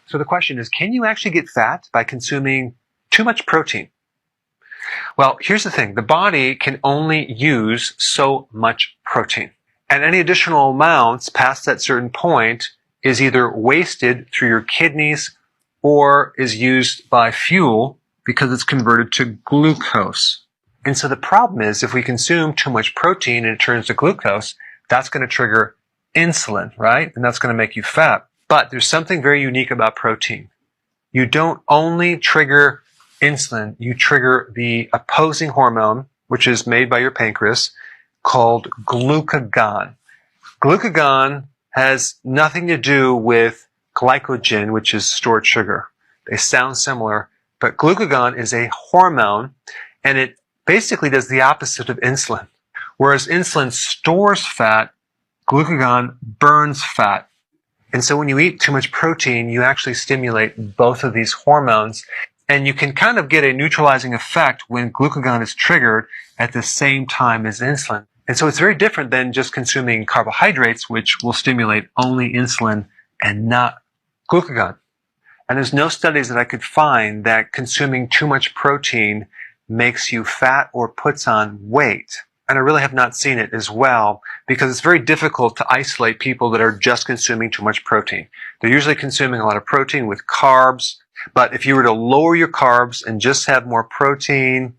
So the question is, can you actually get fat by consuming too much protein? Well, here's the thing. The body can only use so much protein. And any additional amounts past that certain point is either wasted through your kidneys or is used by fuel because it's converted to glucose. And so the problem is if we consume too much protein and it turns to glucose, that's going to trigger insulin, right? And that's going to make you fat. But there's something very unique about protein. You don't only trigger insulin, you trigger the opposing hormone, which is made by your pancreas, called glucagon. Glucagon has nothing to do with glycogen, which is stored sugar. They sound similar, but glucagon is a hormone, and it basically does the opposite of insulin. Whereas insulin stores fat, glucagon burns fat. And so when you eat too much protein, you actually stimulate both of these hormones, and you can kind of get a neutralizing effect when glucagon is triggered at the same time as insulin. And so it's very different than just consuming carbohydrates, which will stimulate only insulin and not glucagon. And there's no studies that I could find that consuming too much protein makes you fat or puts on weight. And I really have not seen it as well because it's very difficult to isolate people that are just consuming too much protein. They're usually consuming a lot of protein with carbs, but if you were to lower your carbs and just have more protein,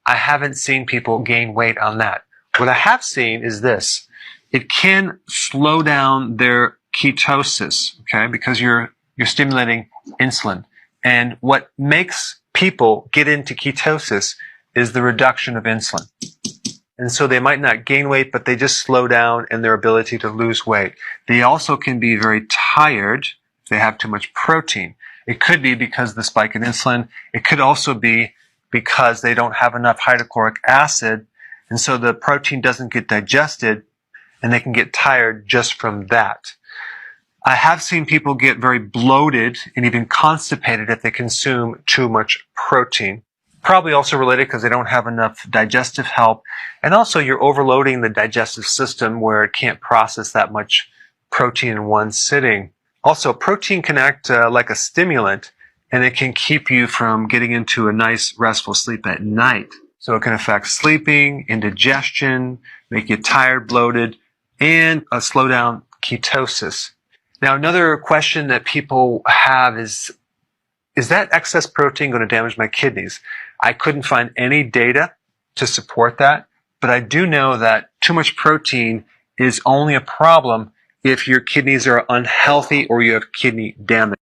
I haven't seen people gain weight on that. What I have seen is this. It can slow down their ketosis, okay, because you're stimulating insulin. And what makes people get into ketosis is the reduction of insulin. And so they might not gain weight, but they just slow down in their ability to lose weight. They also can be very tired if they have too much protein. It could be because of the spike in insulin. It could also be because they don't have enough hydrochloric acid, and so the protein doesn't get digested, and they can get tired just from that. I have seen people get very bloated and even constipated if they consume too much protein. Probably also related because they don't have enough digestive help. And also you're overloading the digestive system where it can't process that much protein in one sitting. Also, protein can act like a stimulant, and it can keep you from getting into a nice restful sleep at night. So it can affect sleeping, indigestion, make you tired, bloated, and slow down ketosis. Now, another question that people have is that excess protein going to damage my kidneys? I couldn't find any data to support that, but I do know that too much protein is only a problem if your kidneys are unhealthy or you have kidney damage.